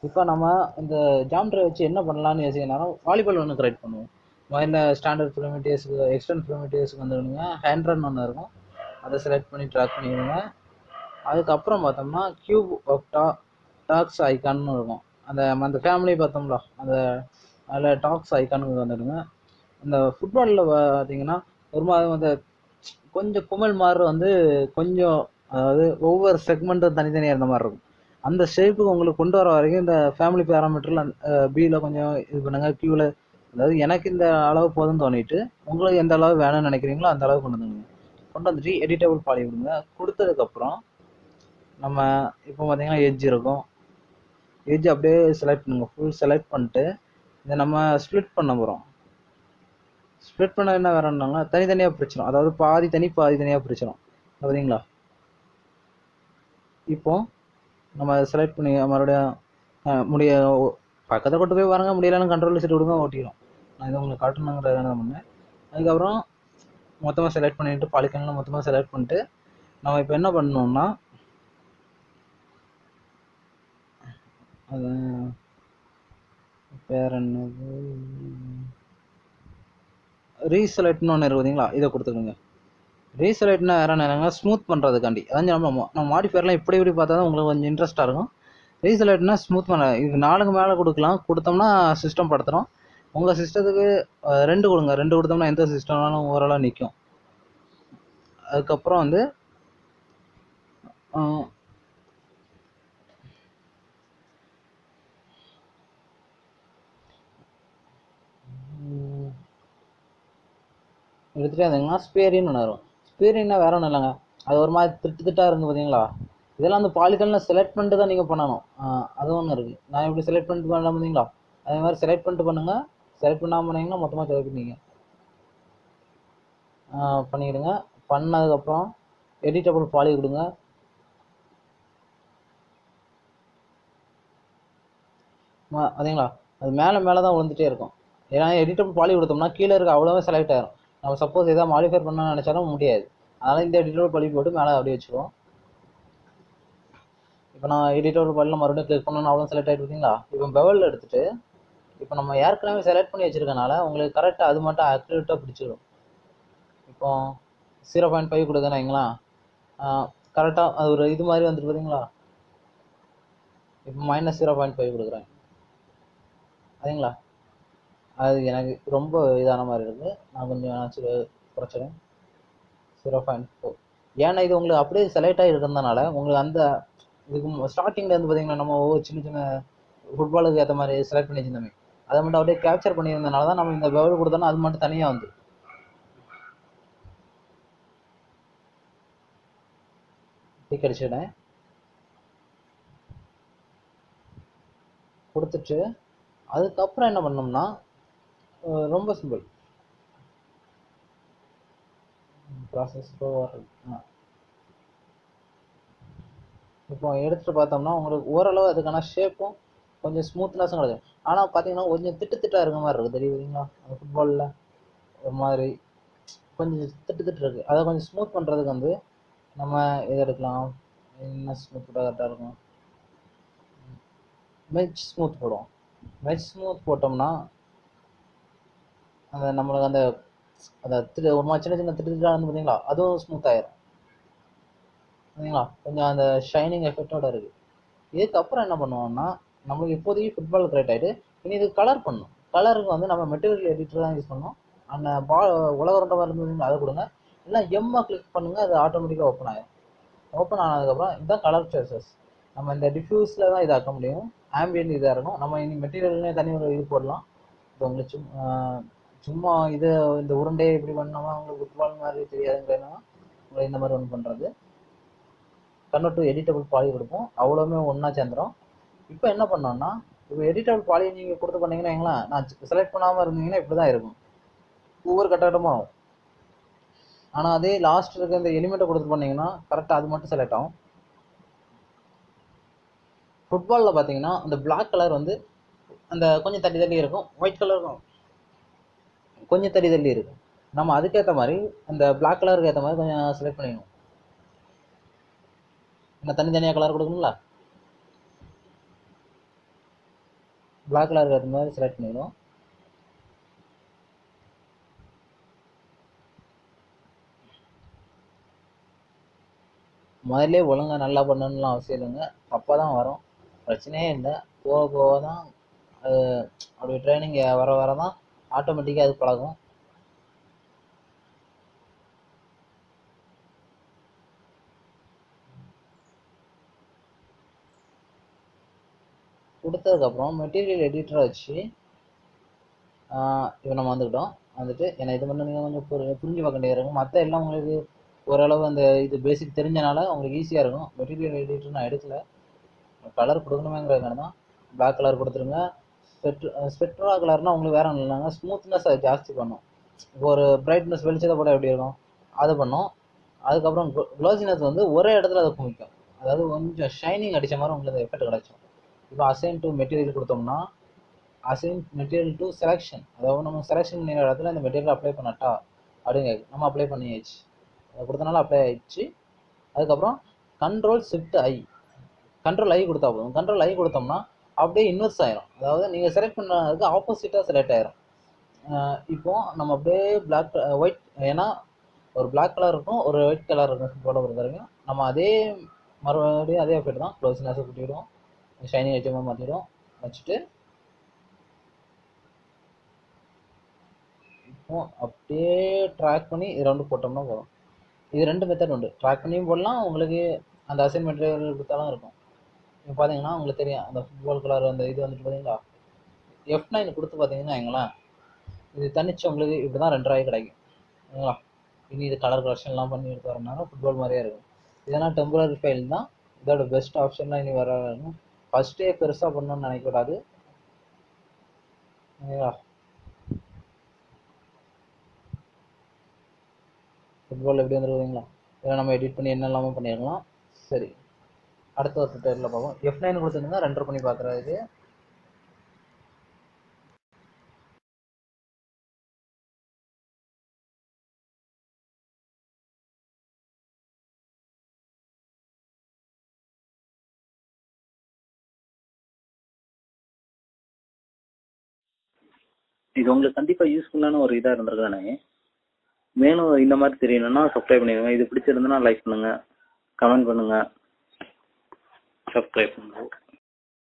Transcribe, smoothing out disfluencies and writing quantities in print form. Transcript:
இப்போ நம்ம இந்த ஜாமெட்ரி வச்சு என்ன பண்ணலாம்னு யோசிக்கணும். வாலிபால் ஒன்று கிரியேட் பண்ணுவோம். முதல்ல ஸ்டாண்டர்ட் ஃபிலோமீட்டர்ஸுக்கு எக்ஸ்டெண்ட் ஃபிலோமீட்டர்ஸுக்கு வந்துடுங்க. ஹேண்ட் ரன் ஒன்று இருக்கும், அதை செலக்ட் பண்ணி ட்ராக் பண்ணிடுங்க. அதுக்கப்புறம் பார்த்தோம்னா கியூப் ஆஃப் டாக்ஸ் ஐக்கான்னு இருக்கும். அந்த ஃபேமிலி பார்த்தோம்ல, அதில் டாக்ஸ் ஐக்கானுக்கு வந்துடுங்க. இந்த ஃபுட்பாலில் பார்த்தீங்கன்னா ஒரு மாதிரி வந்து கொஞ்சம் குமல் மாதிரி வந்து கொஞ்சம், அதாவது ஒவ்வொரு செக்மெண்ட்டும் தனித்தனியாக இருந்த மாதிரி இருக்கும். அந்த ஷேப்புக்கு உங்களுக்கு கொண்டு வர வரைக்கும் இந்த ஃபேமிலி பேராமீட்டரில் பியில் கொஞ்சம் இது பண்ணுங்க. கியூவில் அதாவது எனக்கு இந்த அளவு போதும்னு தோணிட்டு உங்களுக்கு எந்த அளவு வேணும்னு நினைக்கிறீங்களோ அந்த அளவு கொண்டு வந்துடுங்க. கொண்டு வந்துட்டு எடிட்டபிள் பாலி விடுங்க. கொடுத்ததுக்கப்புறம் நம்ம இப்போ பார்த்தீங்கன்னா எட்ஜ் இருக்கும். எட்ஜ் அப்படியே செலக்ட் பண்ணுங்க. ஃபுல் செலக்ட் பண்ணிட்டு இதை நம்ம ஸ்ப்ளிட் பண்ண போகிறோம். ஸ்ப்ளிட் பண்ண என்ன வேறோம்னாங்க தனித்தனியாக பிரிச்சிடும். அதாவது பாதி தனியாக பிரிச்சிடும். பார்த்தீங்களா? இப்போ நம்ம அதை செலக்ட் பண்ணி மறுபடியும் பக்கத்தில் கொண்டு போய் பாருங்க. முடியலன்னு கண்ட்ரோல் செட் விடுங்க, ஓட்டிடும். நான் இதை உங்களுக்கு காட்டணுங்கிறத தான் பண்ணேன். அதுக்கப்புறம் மொத்தமாக செலக்ட் பண்ணிட்டு பாலிகன்லாம் மொத்தமாக செலக்ட் பண்ணிட்டு நம்ம இப்போ என்ன பண்ணணும்னா அது பேர் என்னது, ரீசெலக்ட்னு ஒன்று இருக்கு பார்த்தீங்களா, இதை கொடுத்துக்கோங்க. ரீசெலக்ட்னா வேற என்னங்க, ஸ்மூத் பண்ணுறதுக்காண்டி. அதான் நம்ம மாடிஃபயர்லாம் இப்படி பார்த்தா தான் உங்களுக்கு கொஞ்சம் இன்ட்ரெஸ்ட்டாக இருக்கும். ரீசெலக்ட்னா ஸ்மூத் பண்ண, இது 4க்கு மேலே கொடுக்கலாம். கொடுத்தோம்னா சிஸ்டம் படுத்துகிறோம். உங்கள் சிஸ்டத்துக்கு 2 கொடுங்க. 2 கொடுத்தோம்னா எந்த சிஸ்டம்னாலும் ஓரளவு நிற்கும். அதுக்கப்புறம் வந்து எடுத்துகிட்டே இருந்தீங்கன்னா ஸ்பேரின்னு ஒன்று வரும். ஸ்பேரின்னா வேற ஒன்றும் இல்லைங்க, அது ஒரு மாதிரி திட்டாக இருக்குது பார்த்தீங்களா. இதெல்லாம் அந்த பாலிகனில் செலக்ட் பண்ணிட்டு தான் நீங்கள் பண்ணணும். அது ஒன்று இருக்குது. நான் எப்படி செலக்ட் பண்ணிட்டு பண்ணலாம் பார்த்தீங்களா, அதே மாதிரி செலக்ட் பண்ணிட்டு பண்ணுங்கள். செலக்ட் பண்ணாமல் பண்ணீங்கன்னா மொத்தமாக செலக்ட் பண்ணிங்க பண்ணிவிடுங்க. பண்ணதுக்கப்புறம் எடிட்டபிள் பாலி கொடுங்க. பார்த்தீங்களா, அது மேலே தான் விழுந்துட்டே இருக்கும். ஏன்னா எடிட்டபிள் பாலி கொடுத்தோம்னா கீழே இருக்க அவ்வளோவே செலக்ட் ஆயிரும். நம்ம சப்போஸ் எதாவது மாடிஃபை பண்ண நினச்சாலும் முடியாது. அதனால் இந்த எடிட்டபிள் பாலி போட்டு மேலே அப்படியே வச்சுருவோம். இப்போ நான் எடிட்டபிள் பாலியில் மறுபடியும் கிளிக் பண்ணணும்னு அவ்வளோ செலக்ட் ஆகிட்டு பார்த்தீங்களா. இப்போ பெவலில் எடுத்துகிட்டு இப்போ நம்ம ஏற்கனவே செலக்ட் பண்ணி வச்சிருக்கனால உங்களுக்கு கரெக்டாக அது மட்டும் அக்யூரேட்டாக பிடிச்சிடும். இப்போ 0.5 கொடுக்குறேன் வைங்களா, கரெக்டாக அது ஒரு இது மாதிரி வந்துட்டு பார்த்தீங்களா. இப்போ -0.5 கொடுக்குறேன் சரிங்களா. அது எனக்கு ரொம்ப இதான மாதிரி இருக்குது. நான் கொஞ்சம் குறைச்சிடுறேன் 0.4. ஏன்னா இது உங்களுக்கு அப்படியே செலக்ட் ஆகி இருக்கிறதுனால உங்களுக்கு அந்த இதுக்கு ஸ்டார்டிங்கில் இருந்து பார்த்தீங்கன்னா நம்ம ஒவ்வொரு சின்ன ஃபுட்பாலுக்கு ஏற்ற மாதிரி செலக்ட் பண்ணி வச்சிருந்தோமே, அதை மட்டும் அப்படியே கேப்சர் பண்ணியிருந்தனால தான் நம்ம இந்த பெவல் கொடுத்தோம்னா அது மட்டும் தனியாக வந்து அடிச்சிட்டேன். கொடுத்துட்டு அதுக்கப்புறம் என்ன பண்ணோம்னா ரொம்ப சிம்பிள் ப்ராசஸ். இப்போ எடுத்துகிட்டு பார்த்தோம்னா உங்களுக்கு ஓரளவு அதுக்கான ஷேப்பும் கொஞ்சம் ஸ்மூத்னஸும் கிடைக்கும். ஆனால் பார்த்தீங்கன்னா கொஞ்சம் திட்டாக இருக்க மாதிரி இருக்குது தெரியுதுங்களா. அந்த ஃபுட்பாலில் ஒரு மாதிரி கொஞ்சம் திட்டு இருக்குது. அதை கொஞ்சம் ஸ்மூத் பண்ணுறதுக்கு வந்து நம்ம இதை எடுக்கலாம். என்ன ஸ்மூத் கரெக்டாக இருக்கும், மெச் ஸ்மூத் போடுவோம். மெச் ஸ்மூத் போட்டோம்னா அந்த நம்மளுக்கு அந்த ஒரு மாதிரி சின்ன திட்டாக இருந்து பார்த்தீங்களா, அதுவும் ஸ்மூத் ஆயிரும் சரிங்களா. கொஞ்சம் அந்த ஷைனிங் எஃபெக்டோட இருக்குது. இதுக்கப்புறம் என்ன பண்ணுவோம்னா நம்மளுக்கு இப்போதைக்கு ஃபுட்பால் கிரியேட் ஆகிட்டு இனி இது கலர் பண்ணணும். கலருக்கு வந்து நம்ம மெட்டீரியல் எடிட்டர் தான் யூஸ் பண்ணணும். அந்த உலக மாதிரி இருந்ததுங்க அதை கொடுங்க. இல்லை எம்மா கிளிக் பண்ணுங்கள், அது ஆட்டோமேட்டிக்காக ஓப்பன் ஆகும். ஓப்பன் ஆனதுக்கப்புறம் இதுதான் கலர் சாய்ஸஸ். நம்ம இந்த டிஃப்யூஸில் தான் இதாக்க முடியும். ஆம்பியன்ட் இதாக இருக்கும். நம்ம இனி மெட்டீரியல்னே தனி ஒரு இது போடலாம். இப்போ உங்களுக்கு சும்மா இது இந்த உருண்டையை இப்படி பண்ணோம்னா உங்களுக்கு ஃபுட்பால் மாதிரி தெரியாதுங்கிறதுனா உங்களுக்கு இந்த மாதிரி ஒன்று பண்ணுறது. கன்வெர்ட் டு எடிட்டபிள் பாலி கொடுப்போம். அவ்வளோவுமே ஒன்றா சேர்ந்துடும். இப்போ என்ன பண்ணோம்னா இப்போ எடிட்டபிள் பாலி நீங்கள் கொடுத்து பண்ணீங்கன்னா வைங்களேன், நான் செலக்ட் பண்ணாமல் இருந்தீங்கன்னா இப்படி தான் இருக்கும், ஒவ்வொரு கட்டகட்டமும் ஆகும். ஆனால் அதே லாஸ்ட் இருக்க இந்த எலிமெண்ட்டை கொடுத்து பண்ணீங்கன்னா கரெக்டாக அது மட்டும் செலக்ட் ஆகும். ஃபுட்பாலில் பார்த்தீங்கன்னா அந்த பிளாக் கலர் வந்து அந்த கொஞ்சம் தள்ளி இருக்கும், ஒயிட் கலருக்கும் கொஞ்சம் தள்ளி இருக்கும். நம்ம அதுக்கேற்ற மாதிரி அந்த பிளாக் கலருக்கு ஏற்ற மாதிரி கொஞ்சம் செலக்ட் பண்ணிக்கணும். என்ன தனித்தனியாக கலர் கொடுக்கணுங்களா. பிளாக் கலர் இருக்கிற மாதிரி செலக்ட் பண்ணிடும். முதல்ல ஒழுங்காக நல்லா பண்ணணும்லாம் அவசியம் இல்லைங்க, அப்போ தான் வரும், பிரச்சனையே இல்லை. போக போக தான் அது அப்படி ட்ரைனிங் வர வர தான் ஆட்டோமேட்டிக்காக அது பழகும். கொடுத்ததுக்கப்புறம் மெட்டீரியல் எடிட்டரை வச்சு இப்போ நம்ம வந்துக்கிட்டோம். வந்துட்டு ஏன்னா இது மட்டும் நீங்கள் கொஞ்சம் புரிஞ்சு பார்க்க வேண்டியது இருக்கும். மற்ற எல்லாம் உங்களுக்கு ஓரளவு அந்த இது பேசிக் தெரிஞ்சனால உங்களுக்கு ஈஸியாக இருக்கும். மெட்டீரியல் எடிட்டர் நான் எடுக்கல, கலர் கொடுக்கணுமேங்கிறதுக்கான தான் பிளாக் கலர் கொடுத்துருங்க. ஸ்பெக்ட்ரா கலர்னால் உங்களுக்கு வேற ஒன்றும் இல்லைங்க, ஸ்மூத்னஸ் அது ஜாஸ்தி பண்ணும். இப்போ ஒரு பிரைட்னஸ் வெளிச்சத்தை போட எப்படி இருக்கும் அது பண்ணும். அதுக்கப்புறம் க்ளோசினஸ் வந்து ஒரே இடத்துல அதை குமிக்கும், அதாவது கொஞ்சம் ஷைனிங் அடித்த மாதிரி உங்களுக்கு எஃபெக்ட் கிடைக்கும். இப்போ அசைன் டு மெட்டீரியல் கொடுத்தோம்னா அசைன் மெட்டீரியல் டு செலெக்ஷன், அதாவது நம்ம செலெக்ஷன் பண்ணிற இடத்துல இந்த மெட்டீரியல் அப்ளை பண்ணட்டா அப்படிங்க நம்ம அப்ளை பண்ணியாச்சு, அதை கொடுத்தனால அப்ளை ஆயிடுச்சு. அதுக்கப்புறம் கண்ட்ரோல் ஐ கொடுத்தா போதும். கண்ட்ரோல் ஐ கொடுத்தோம்னா அப்படியே இன்வெர்ஸ் ஆயிரும், அதாவது நீங்கள் செலக்ட் பண்ணதுக்கு ஆப்போசிட்டாக செலக்ட் ஆயிரும். இப்போ நம்ம அப்படியே பிளாக் ஒயிட், ஏன்னா ஒரு பிளாக் கலர் இருக்கும் ஒரு ஒயிட் கலர் இருக்கும் போல பொறுத்த வரைக்கும், நம்ம அதே மறுபடியும் அதே எஃபெக்ட் தான், க்ளோஸ்னஸை கூட்டிவிடும், ஷைனிங் ஐட்டமாக மாற்றிடும். வச்சுட்டு இப்போ அப்படியே ட்ராக் பண்ணி இது ரெண்டு போட்டோம்னா போதும். இது ரெண்டு மெத்தட் உண்டு, ட்ராக் பண்ணியும் போடலாம், உங்களுக்கு அந்த அசைன்மெண்ட் கொடுத்தாலும் இருக்கும். இப்போ பார்த்தீங்கன்னா உங்களுக்கு தெரியும் அந்த ஃபுட்பால் கலர் அந்த இது வந்துட்டு பார்த்தீங்களா, F9 கொடுத்து பார்த்தீங்கன்னா எங்களேன் இது தனிச்சு உங்களுக்கு இப்படி தான் 2 ரூபாய்க்கு கிடைக்கும் சரிங்களா. இனி இது கலர் கரெக்ஷன்லாம் பண்ணி எடுத்து வரனால ஃபுட்பால் மாதிரியே இருக்கும். இதெல்லாம் டெம்பரரி ஃபைல் தான், இதோட பெஸ்ட் ஆப்ஷன்லாம் இனி வர இருக்கும். ஃபஸ்ட்டே பெருசாக பண்ணணும்னு நினைக்கக்கூடாது சரிங்களா. ஃபுட்பால் எப்படி வந்துருக்குங்களா, இதில் நம்ம எடிட் பண்ணி என்ன இல்லாமல் பண்ணிடலாம். சரி, அடுத்த ஒரு ட்விட்டரில் பார்ப்போம். F9 கொடுத்துருந்தா ரெண்டர் பண்ணி பார்க்குறதுக்கு. இது உங்களுக்கு கண்டிப்பாக யூஸ்ஃபுல்லான ஒரு இதாக இருந்திருக்கானே. மேலும் இந்த மாதிரி தெரியணும்னா சப்ஸ்கிரைப் பண்ணிடுங்க. இது பிடிச்சிருந்ததுன்னா லைக் பண்ணுங்கள், கமெண்ட் பண்ணுங்கள், சப்ஸ்கிரைப் பண்ணுங்கள்.